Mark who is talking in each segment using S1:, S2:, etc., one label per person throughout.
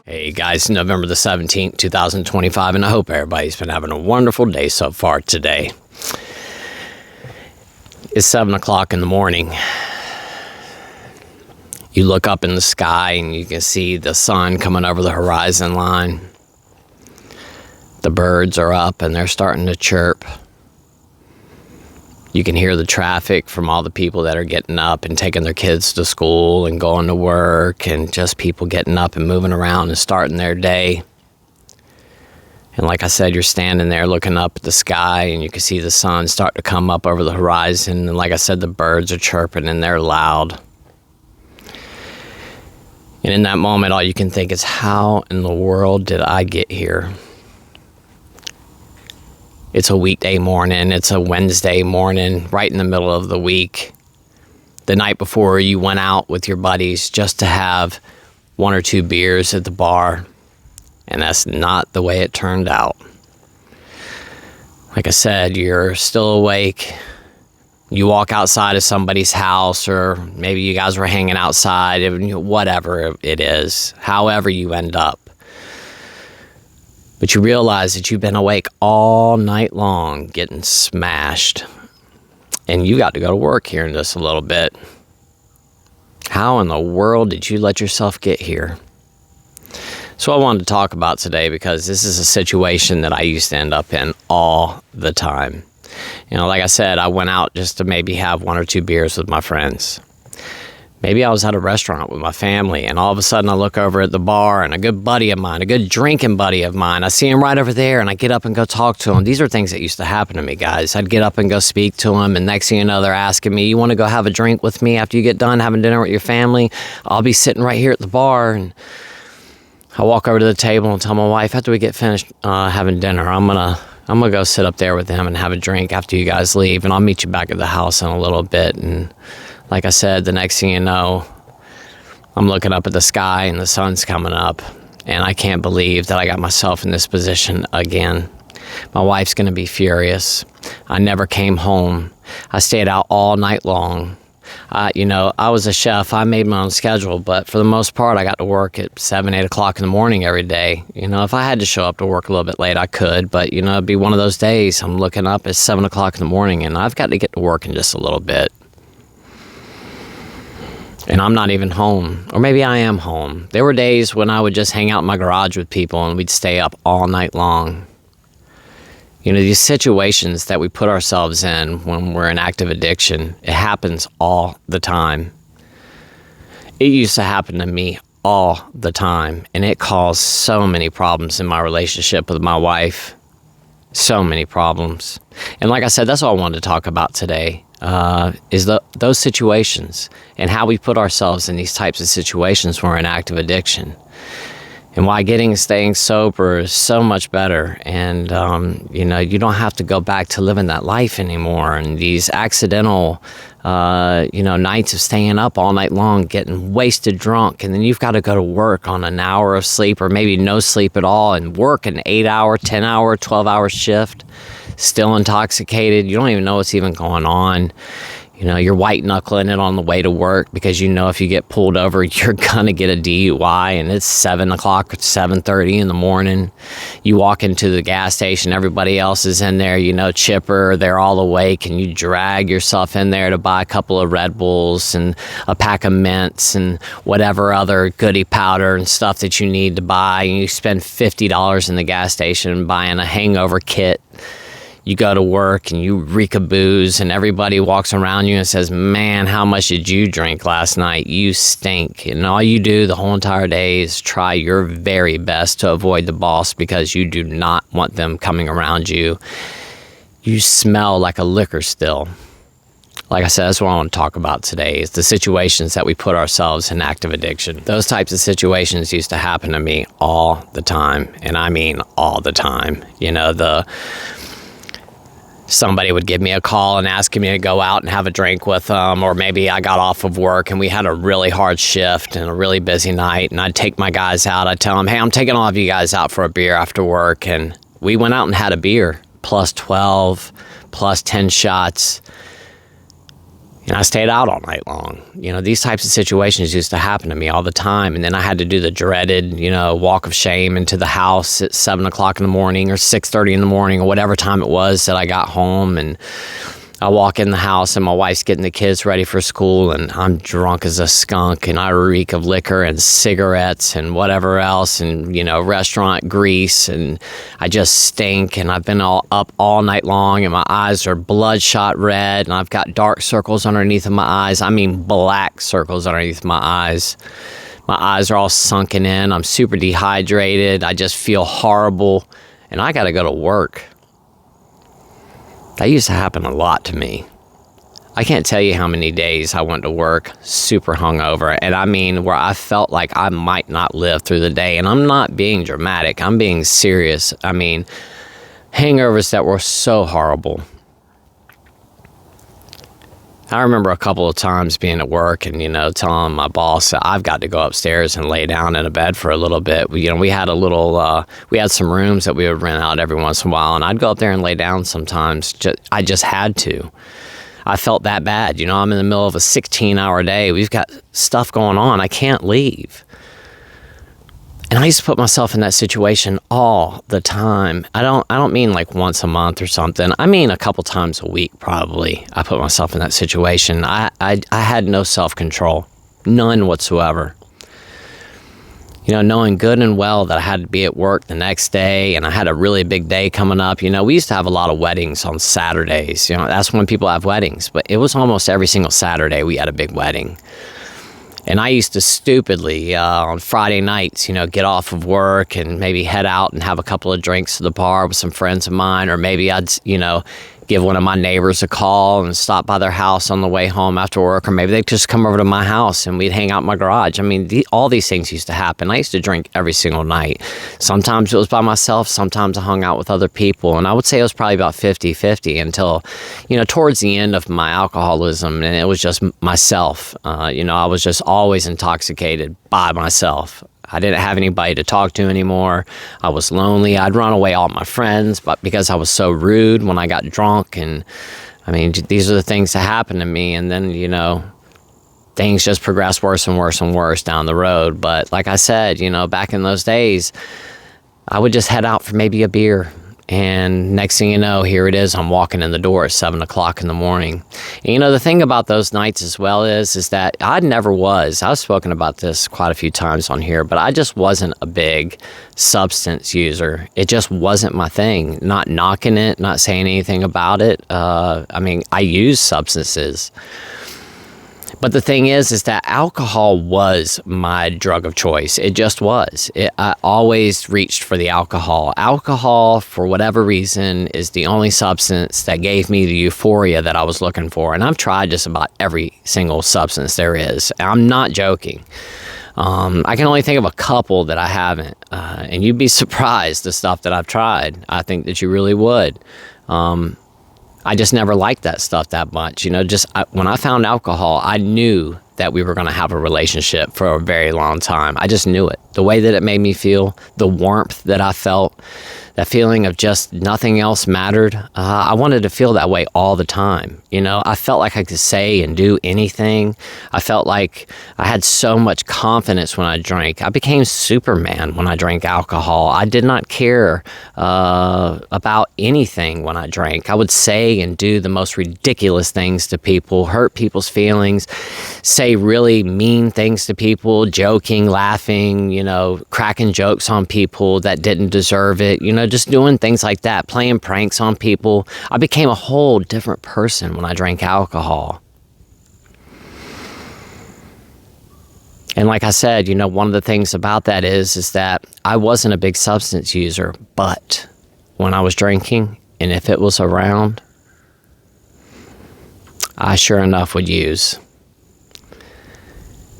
S1: Hey guys, November the 17th, 2025, and I hope everybody's been having a wonderful day so far today. It's 7 o'clock in the morning. You look up in the sky and you can see the sun coming over the horizon line. The birds are up and they're starting to chirp. You can hear the traffic from all the people that are getting up and taking their kids to school and going to work, and just people getting up and moving around and starting their day. And like I said, you're standing there looking up at the sky and you can see the sun start to come up over the horizon. And like I said, the birds are chirping and they're loud. And in that moment, all you can think is, how in the world did I get here? It's a weekday morning. It's a Wednesday morning, right in the middle of the week. The night before you went out with your buddies just to have 1 or 2 beers at the bar. And that's not the way it turned out. Like I said, you're still awake. You walk outside of somebody's house, or maybe you guys were hanging outside, whatever it is, however you end up. But you realize that you've been awake all night long getting smashed. And you got to go to work here in just a little bit. How in the world did you let yourself get here? So I wanted to talk about today, because this is a situation that I used to end up in all the time. You know, like I said, I went out just to maybe have 1 or 2 beers with my friends. Maybe I was at a restaurant with my family, and all of a sudden I look over at the bar, and a good buddy of mine, a good drinking buddy of mine, I see him right over there, and I get up and go talk to him. These are things that used to happen to me, guys. I'd get up and go speak to him, and next thing you know, they're asking me, you want to go have a drink with me after you get done having dinner with your family? I'll be sitting right here at the bar, and I walk over to the table and tell my wife, after we get finished having dinner, I'm gonna go sit up there with him and have a drink after you guys leave, and I'll meet you back at the house in a little bit. And like I said, the next thing you know, I'm looking up at the sky and the sun's coming up, and I can't believe that I got myself in this position again. My wife's gonna be furious. I never came home. I stayed out all night long. I was a chef. I made my own schedule, but for the most part, I got to work at 7, 8 o'clock in the morning every day. If I had to show up to work a little bit late, I could, but, it'd be one of those days. I'm looking up at 7 o'clock in the morning, and I've got to get to work in just a little bit. And I'm not even home, or maybe I am home. There were days when I would just hang out in my garage with people, and we'd stay up all night long. These situations that we put ourselves in when we're in active addiction, it happens all the time. It used to happen to me all the time, and it caused so many problems in my relationship with my wife. So many problems. And like I said, that's all I wanted to talk about today, is those situations and how we put ourselves in these types of situations when we're in active addiction. And why staying sober is so much better. And, you don't have to go back to living that life anymore. And these accidental, nights of staying up all night long, getting wasted drunk. And then you've got to go to work on an hour of sleep or maybe no sleep at all, and work an 8-hour, 10-hour, 12-hour shift, still intoxicated. You don't even know what's even going on. You're white-knuckling it on the way to work because if you get pulled over, you're going to get a DUI, and it's 7 o'clock or 7:30 in the morning. You walk into the gas station, everybody else is in there, chipper, they're all awake, and you drag yourself in there to buy a couple of Red Bulls and a pack of mints and whatever other goodie powder and stuff that you need to buy, and you spend $50 in the gas station buying a hangover kit. You go to work and you reek of booze, and everybody walks around you and says, man, how much did you drink last night? You stink. And all you do the whole entire day is try your very best to avoid the boss because you do not want them coming around you. You smell like a liquor still. Like I said, that's what I want to talk about today, is the situations that we put ourselves in active addiction. Those types of situations used to happen to me all the time, and I mean all the time. Somebody would give me a call and ask me to go out and have a drink with them, or maybe I got off of work and we had a really hard shift and a really busy night, and I'd take my guys out. I'd tell them, hey, I'm taking all of you guys out for a beer after work, and we went out and had a beer, plus 12, plus 10 shots. And I stayed out all night long. These types of situations used to happen to me all the time. And then I had to do the dreaded, walk of shame into the house at 7 o'clock in the morning or 6:30 in the morning or whatever time it was that I got home. And I walk in the house and my wife's getting the kids ready for school and I'm drunk as a skunk and I reek of liquor and cigarettes and whatever else and, restaurant grease and I just stink and I've been up all night long and my eyes are bloodshot red and I've got dark circles underneath of my eyes. I mean black circles underneath my eyes. My eyes are all sunken in. I'm super dehydrated. I just feel horrible and I got to go to work. That used to happen a lot to me. I can't tell you how many days I went to work super hungover. And I mean, where I felt like I might not live through the day. And I'm not being dramatic. I'm being serious. I mean, hangovers that were so horrible. I remember a couple of times being at work and, telling my boss that I've got to go upstairs and lay down in a bed for a little bit. We had we had some rooms that we would rent out every once in a while, and I'd go up there and lay down sometimes. I just had to. I felt that bad. I'm in the middle of a 16-hour day. We've got stuff going on. I can't leave. And I used to put myself in that situation all the time. I don't mean like once a month or something. I mean a couple times a week probably. I put myself in that situation. I had no self-control. None whatsoever. Knowing good and well that I had to be at work the next day and I had a really big day coming up. We used to have a lot of weddings on Saturdays. That's when people have weddings. But it was almost every single Saturday we had a big wedding. And I used to stupidly, on Friday nights, get off of work and maybe head out and have a couple of drinks to the bar with some friends of mine. Or maybe I'd, give one of my neighbors a call and stop by their house on the way home after work. Or maybe they'd just come over to my house and we'd hang out in my garage. I mean, all these things used to happen. I used to drink every single night. Sometimes it was by myself. Sometimes I hung out with other people. And I would say it was probably about 50-50 until, towards the end of my alcoholism. And it was just myself. I was just always intoxicated by myself. I didn't have anybody to talk to anymore. I was lonely. I'd run away all my friends, but because I was so rude when I got drunk. And I mean, these are the things that happened to me. And then, things just progressed worse and worse and worse down the road. But like I said, back in those days, I would just head out for maybe a beer. And next thing you know, here it is, I'm walking in the door at 7 o'clock in the morning. And, the thing about those nights as well is that I've spoken about this quite a few times on here, but I just wasn't a big substance user. It just wasn't my thing. Not knocking it, not saying anything about it. I use substances. But the thing is that alcohol was my drug of choice. It just was. I always reached for the alcohol. Alcohol, for whatever reason, is the only substance that gave me the euphoria that I was looking for. And I've tried just about every single substance there is. I'm not joking. I can only think of a couple that I haven't. And you'd be surprised the stuff that I've tried. I think that you really would. I just never liked that stuff that much. When I found alcohol, I knew that we were going to have a relationship for a very long time. I just knew it. The way that it made me feel, the warmth that I felt, that feeling of just nothing else mattered. I wanted to feel that way all the time. I felt like I could say and do anything. I felt like I had so much confidence when I drank. I became Superman when I drank alcohol. I did not care about anything when I drank. I would say and do the most ridiculous things to people, hurt people's feelings, say really mean things to people, joking, laughing, cracking jokes on people that didn't deserve it, just doing things like that, playing pranks on people. I became a whole different person when I drank alcohol. And like I said, one of the things about that is that I wasn't a big substance user, but when I was drinking, and if it was around, I sure enough would use.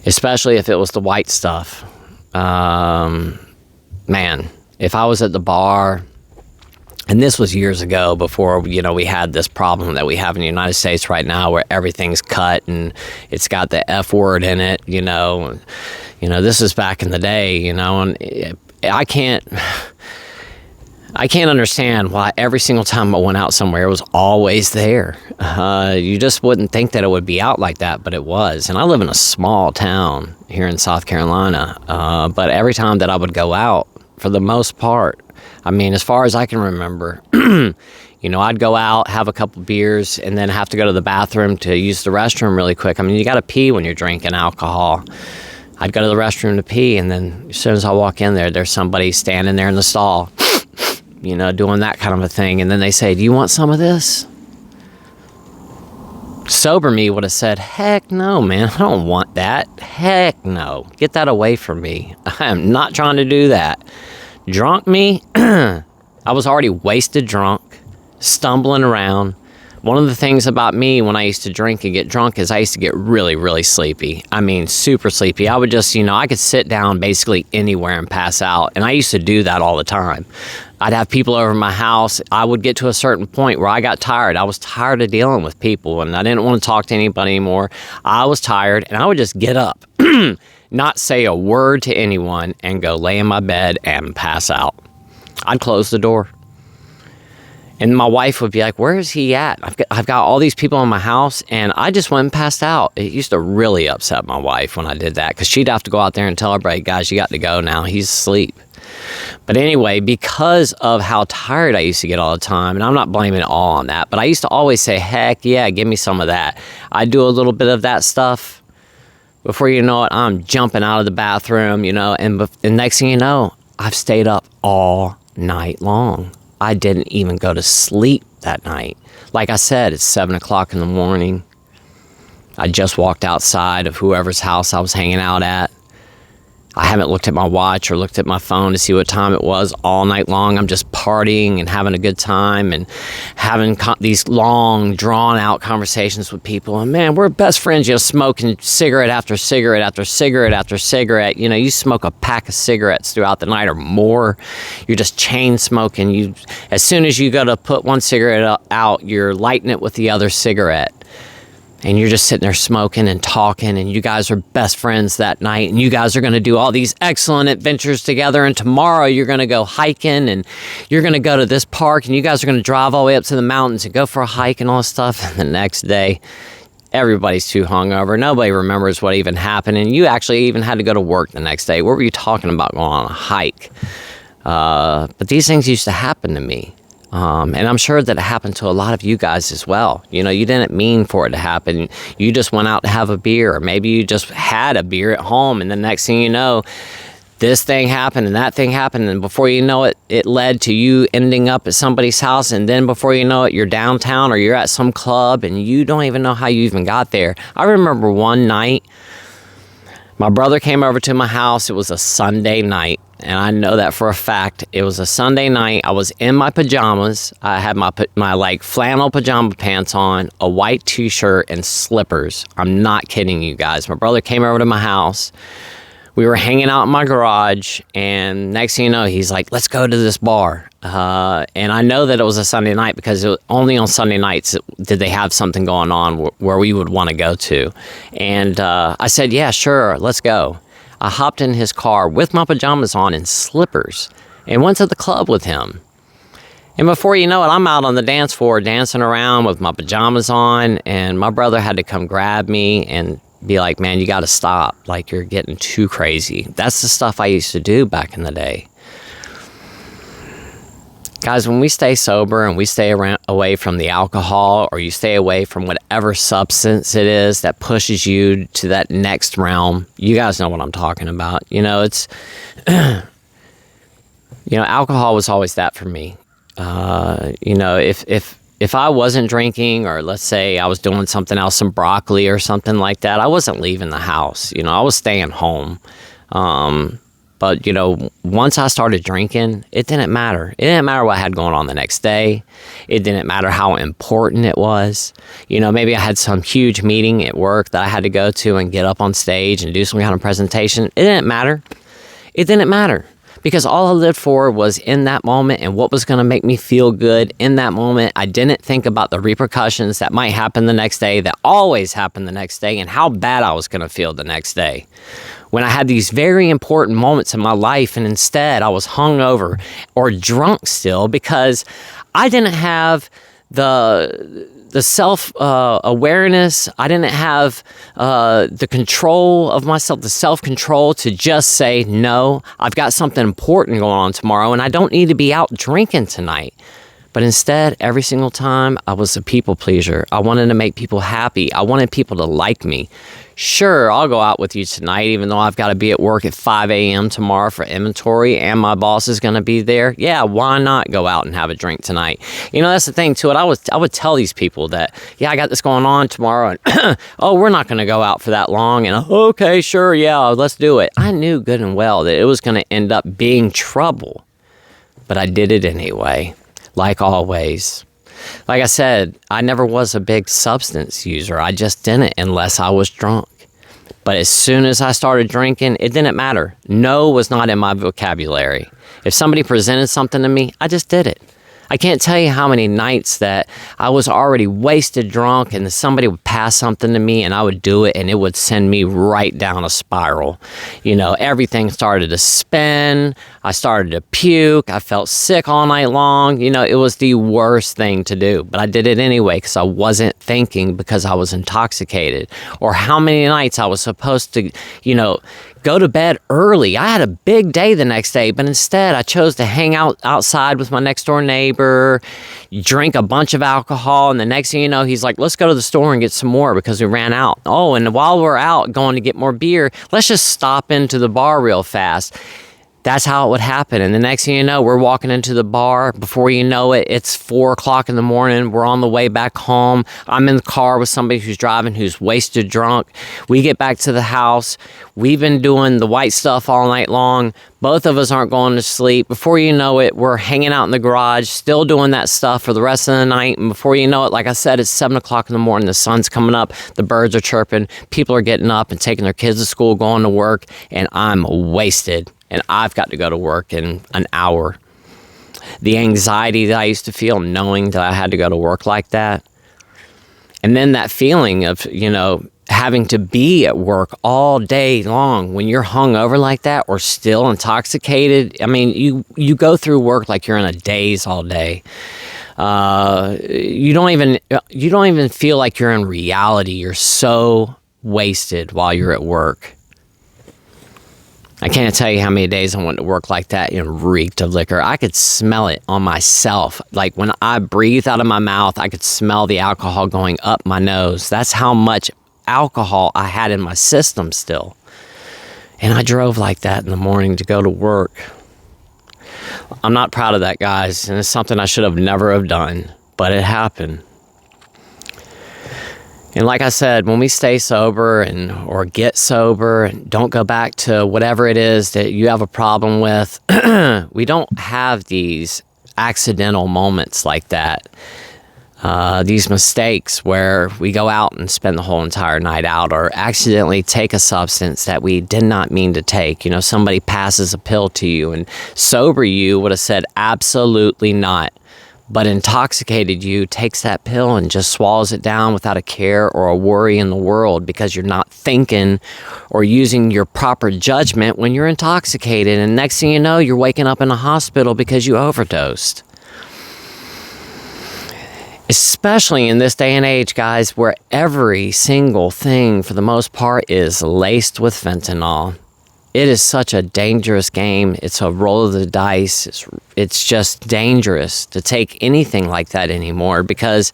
S1: Especially if it was the white stuff. Man, if I was at the bar, and this was years ago before, we had this problem that we have in the United States right now where everything's cut and it's got the F word in it, this is back in the day, and I I can't understand why every single time I went out somewhere, it was always there. You just wouldn't think that it would be out like that, but it was. And I live in a small town here in South Carolina. But every time that I would go out, for the most part, I mean, as far as I can remember, I'd go out, have a couple beers, and then have to go to the bathroom to use the restroom really quick. I mean, you got to pee when you're drinking alcohol. I'd go to the restroom to pee, and then as soon as I walk in there, there's somebody standing there in the stall, doing that kind of a thing. And then they say, "Do you want some of this?" Sober me would have said, "Heck no, man, I don't want that. Heck no. Get that away from me. I am not trying to do that." Drunk me, I was already wasted drunk, stumbling around. One of the things about me when I used to drink and get drunk is I used to get really, really sleepy. I mean, super sleepy. I would just, I could sit down basically anywhere and pass out. And I used to do that all the time. I'd have people over my house. I would get to a certain point where I got tired. I was tired of dealing with people and I didn't want to talk to anybody anymore. I was tired and I would just get up, not say a word to anyone, and go lay in my bed and pass out. I'd close the door. And my wife would be like, "Where is he at? I've got all these people in my house," and I just went and passed out. It used to really upset my wife when I did that, because she'd have to go out there and tell everybody, "Guys, you got to go now. He's asleep." But anyway, because of how tired I used to get all the time, and I'm not blaming it all on that, but I used to always say, "Heck yeah, give me some of that." I'd do a little bit of that stuff. Before you know it, I'm jumping out of the bathroom, and next thing you know, I've stayed up all night long. I didn't even go to sleep that night. Like I said, it's 7 o'clock in the morning. I just walked outside of whoever's house I was hanging out at. I haven't looked at my watch or looked at my phone to see what time it was all night long. I'm just partying and having a good time and having these long, drawn-out conversations with people. And man, we're best friends, smoking cigarette after cigarette after cigarette after cigarette. You smoke a pack of cigarettes throughout the night or more. You're just chain smoking. As soon as you go to put one cigarette out, you're lighting it with the other cigarette. And you're just sitting there smoking and talking, and you guys are best friends that night, and you guys are going to do all these excellent adventures together, and tomorrow you're going to go hiking, and you're going to go to this park, and you guys are going to drive all the way up to the mountains and go for a hike and all this stuff. And the next day, everybody's too hungover. Nobody remembers what even happened, and you actually even had to go to work the next day. What were you talking about going on a hike? But these things used to happen to me. And I'm sure that it happened to a lot of you guys as well. You didn't mean for it to happen. You just went out to have a beer, or maybe you just had a beer at home, and the next thing you know, this thing happened and that thing happened, and before you know it, it led to you ending up at somebody's house, and then before you know it, you're downtown or you're at some club, and you don't even know how you even got there. I remember one night, my brother came over to my house. It was a Sunday night. And I know that for a fact. It was a Sunday night. I was in my pajamas. I had my flannel pajama pants on, a white t-shirt, and slippers. I'm not kidding you guys. My brother came over to my house. We were hanging out in my garage, and next thing you know, he's like, "Let's go to this bar." And I know that it was a Sunday night because only on Sunday nights did they have something going on where we would want to go to. And I said, "Yeah, sure, let's go." I hopped in his car with my pajamas on and slippers and went to the club with him. And before you know it, I'm out on the dance floor dancing around with my pajamas on, and my brother had to come grab me and be like, "Man, you got to stop. Like, you're getting too crazy." That's the stuff I used to do back in the day. Guys, when we stay sober and we stay away from the alcohol, or you stay away from whatever substance it is that pushes you to that next realm, you guys know what I'm talking about. It's, alcohol was always that for me. If I wasn't drinking, or let's say I was doing something else, some broccoli or something like that, I wasn't leaving the house. I was staying home. But, once I started drinking, it didn't matter. It didn't matter what I had going on the next day. It didn't matter how important it was. Maybe I had some huge meeting at work that I had to go to and get up on stage and do some kind of presentation. It didn't matter. It didn't matter. because all I lived for was in that moment and what was going to make me feel good in that moment. I didn't think about the repercussions that might happen the next day, that always happen the next day, and how bad I was going to feel the next day. When I had these very important moments in my life, and instead I was hungover or drunk still because I didn't have the self awareness. I didn't have the control of myself, the self-control to just say, no, I've got something important going on tomorrow and I don't need to be out drinking tonight. But instead, every single time, I was a people pleaser. I wanted to make people happy. I wanted people to like me. Sure, I'll go out with you tonight, even though I've got to be at work at 5 a.m. tomorrow for inventory and my boss is going to be there. Yeah, why not go out and have a drink tonight? You know, that's the thing, too. I would tell these people that, yeah, I got this going on tomorrow, and oh, we're not going to go out for that long, and okay, sure, yeah, let's do it. I knew good and well that it was going to end up being trouble, but I did it anyway. Like always. Like I said, I never was a big substance user. I just didn't unless I was drunk. But as soon as I started drinking, it didn't matter. No was not in my vocabulary. If somebody presented something to me, I just did it. I can't tell you how many nights that I was already wasted drunk and somebody would pass something to me and I would do it and it would send me right down a spiral. You know, everything started to spin. I started to puke. I felt sick all night long. You know, it was the worst thing to do, but I did it anyway because I wasn't thinking because I was intoxicated, or how many nights I was supposed to, you know, go to bed early. I had a big day the next day, but instead I chose to hang out outside with my next door neighbor, drink a bunch of alcohol, and the next thing you know, he's like, let's go to the store and get some more because we ran out. Oh, and while we're out going to get more beer, let's just stop into the bar real fast. That's how it would happen. And the next thing you know, we're walking into the bar. Before you know it, it's 4 o'clock in the morning. We're on the way back home. I'm in the car with somebody who's driving, who's wasted drunk. We get back to the house. We've been doing the white stuff all night long. Both of us aren't going to sleep. Before you know it, we're hanging out in the garage, still doing that stuff for the rest of the night. And before you know it, like I said, it's 7 o'clock in the morning. The sun's coming up. The birds are chirping. People are getting up and taking their kids to school, going to work. And I'm wasted. And I've got to go to work in an hour. The anxiety that I used to feel knowing that I had to go to work like that. And then that feeling of, you know, having to be at work all day long when you're hungover like that or still intoxicated. I mean, you go through work like you're in a daze all day. You don't even feel like you're in reality. You're so wasted while you're at work. I can't tell you how many days I went to work like that and reeked of liquor. I could smell it on myself. Like when I breathed out of my mouth, I could smell the alcohol going up my nose. That's how much alcohol I had in my system still. And I drove like that in the morning to go to work. I'm not proud of that, guys. And it's something I should have never have done. But it happened. And like I said, when we stay sober or get sober, and don't go back to whatever it is that you have a problem with, we don't have these accidental moments like that. These mistakes where we go out and spend the whole entire night out or accidentally take a substance that we did not mean to take. You know, somebody passes a pill to you and sober you would have said absolutely not. But intoxicated you takes that pill and just swallows it down without a care or a worry in the world because you're not thinking or using your proper judgment when you're intoxicated. And next thing you know, you're waking up in a hospital because you overdosed. Especially in this day and age, guys, where every single thing, for the most part, is laced with fentanyl. It is such a dangerous game. It's a roll of the dice. It's just dangerous to take anything like that anymore because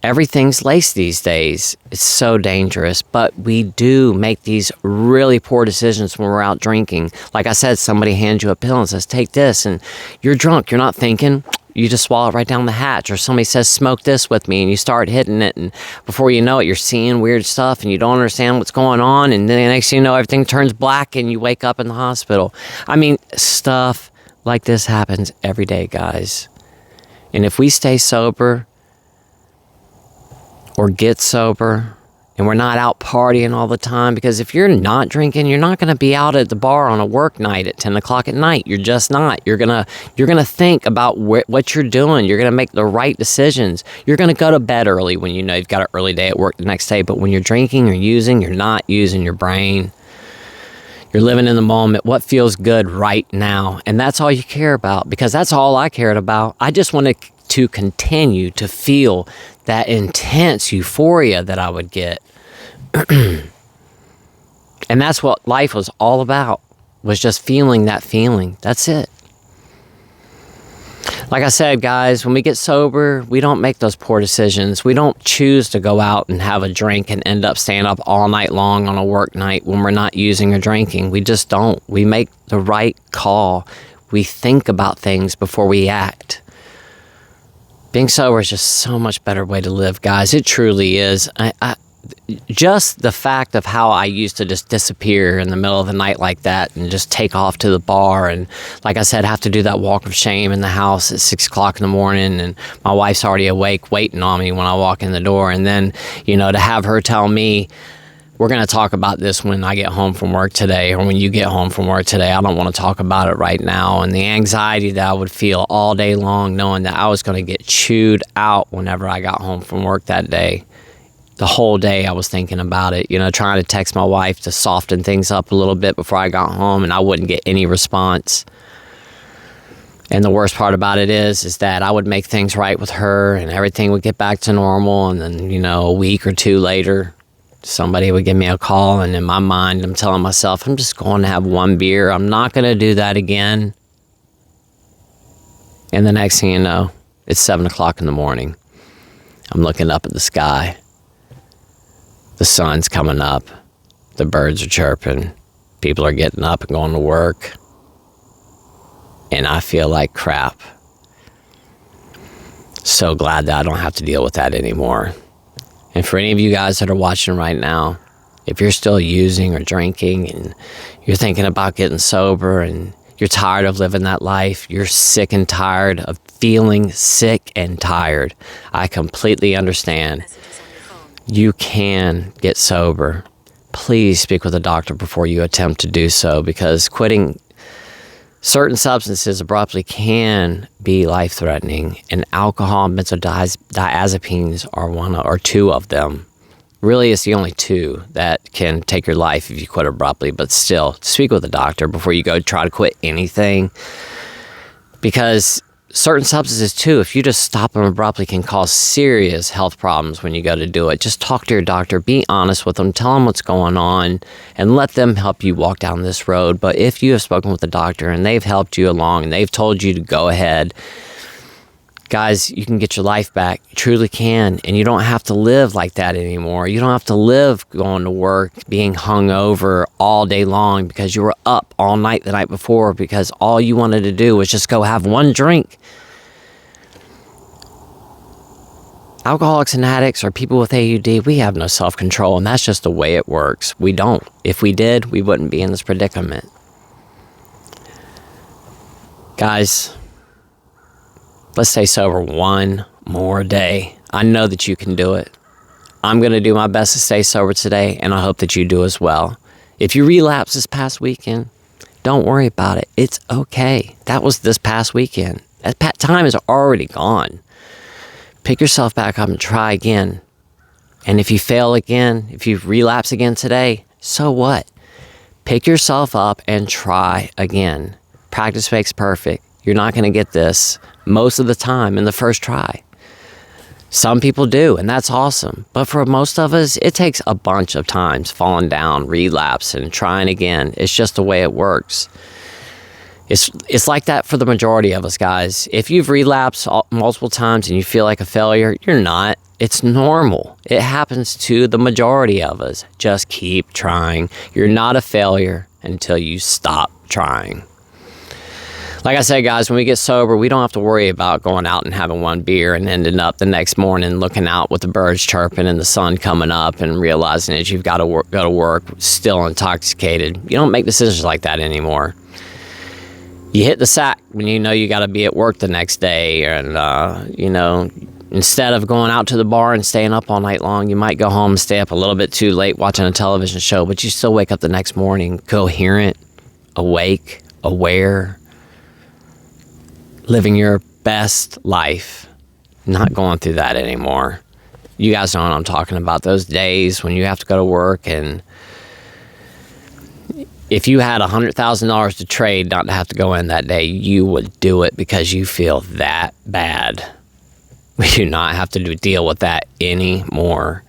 S1: everything's laced these days. It's so dangerous. But we do make these really poor decisions when we're out drinking. Like I said, somebody hands you a pill and says, take this, and you're drunk. You're not thinking. You just swallow it right down the hatch. Or somebody says, smoke this with me, and you start hitting it, and before you know it, you're seeing weird stuff, and you don't understand what's going on, and then the next thing you know, everything turns black, and you wake up in the hospital. I mean, stuff like this happens every day, guys. And if we stay sober, or get sober, and we're not out partying all the time. Because if you're not drinking, you're not going to be out at the bar on a work night at 10 o'clock at night. You're just not. You're gonna think about what you're doing. You're gonna make the right decisions. You're gonna go to bed early when you know you've got an early day at work the next day. But when you're drinking or using, you're not using your brain. You're living in the moment, what feels good right now. And that's all you care about, because that's all I cared about. I just wanted to continue to feel that intense euphoria that I would get. And that's what life was all about, was just feeling that feeling. That's it. Like I said, guys, when we get sober, we don't make those poor decisions. We don't choose to go out and have a drink and end up staying up all night long on a work night when we're not using or drinking. We just don't. We make the right call. We think about things before we act. Being sober is just so much better way to live, guys. It truly is. Just the fact of how I used to just disappear in the middle of the night like that and just take off to the bar, and like I said, have to do that walk of shame in the house at 6 o'clock in the morning, and my wife's already awake waiting on me when I walk in the door. And then, to have her tell me, we're going to talk about this when I get home from work today, or when you get home from work today. I don't want to talk about it right now. And the anxiety that I would feel all day long knowing that I was going to get chewed out whenever I got home from work that day. The whole day I was thinking about it, trying to text my wife to soften things up a little bit before I got home, and I wouldn't get any response. And the worst part about it is that I would make things right with her and everything would get back to normal. And then, a week or two later, somebody would give me a call, and in my mind, I'm telling myself, I'm just going to have one beer. I'm not going to do that again. And the next thing you know, it's 7 o'clock in the morning. I'm looking up at the sky. The sun's coming up. The birds are chirping. People are getting up and going to work. And I feel like crap. So glad that I don't have to deal with that anymore. And for any of you guys that are watching right now, if you're still using or drinking and you're thinking about getting sober and you're tired of living that life, you're sick and tired of feeling sick and tired, I completely understand. You can get sober. Please speak with a doctor before you attempt to do so, because quitting certain substances abruptly can be life-threatening, and alcohol and benzodiazepines are two of them. Really, it's the only two that can take your life if you quit abruptly, but still, speak with a doctor before you go try to quit anything, because certain substances too, if you just stop them abruptly, can cause serious health problems when you go to do it. Just talk to your doctor, be honest with them, tell them what's going on, and let them help you walk down this road. But if you have spoken with the doctor and they've helped you along and they've told you to go ahead, guys, you can get your life back. You truly can. And you don't have to live like that anymore. You don't have to live going to work, being hungover all day long because you were up all night the night before because all you wanted to do was just go have one drink. Alcoholics and addicts or people with AUD, we have no self-control, and that's just the way it works. We don't. If we did, we wouldn't be in this predicament. Guys, let's stay sober one more day. I know that you can do it. I'm going to do my best to stay sober today, and I hope that you do as well. If you relapse this past weekend, don't worry about it. It's okay. That was this past weekend. That time is already gone. Pick yourself back up and try again. And if you fail again, if you relapse again today, so what? Pick yourself up and try again. Practice makes perfect. You're not going to get this most of the time in the first try. Some people do, and that's awesome. But for most of us, it takes a bunch of times falling down, relapse, and trying again. It's just the way it works. It's like that for the majority of us, guys. If you've relapsed multiple times and you feel like a failure, you're not. It's normal. It happens to the majority of us. Just keep trying. You're not a failure until you stop trying. Like I said, guys, when we get sober, we don't have to worry about going out and having one beer and ending up the next morning looking out with the birds chirping and the sun coming up and realizing that you've got to go to work still intoxicated. You don't make decisions like that anymore. You hit the sack when you know you got to be at work the next day, and Instead of going out to the bar and staying up all night long, you might go home and stay up a little bit too late watching a television show, but you still wake up the next morning coherent, awake, aware, living your best life, not going through that anymore. You guys know what I'm talking about, those days when you have to go to work, and if you had $100,000 to trade not to have to go in that day, you would do it because you feel that bad. We do not have to deal with that anymore.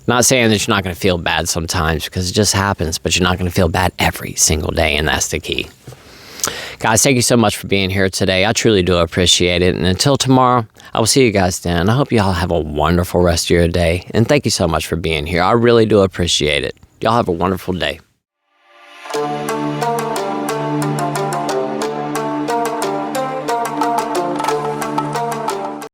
S1: Not saying that you're not going to feel bad sometimes, because it just happens, but you're not going to feel bad every single day, and that's the key. Guys, thank you so much for being here today. I truly do appreciate it. And until tomorrow, I will see you guys then. I hope you all have a wonderful rest of your day. And thank you so much for being here. I really do appreciate it. Y'all have a wonderful day.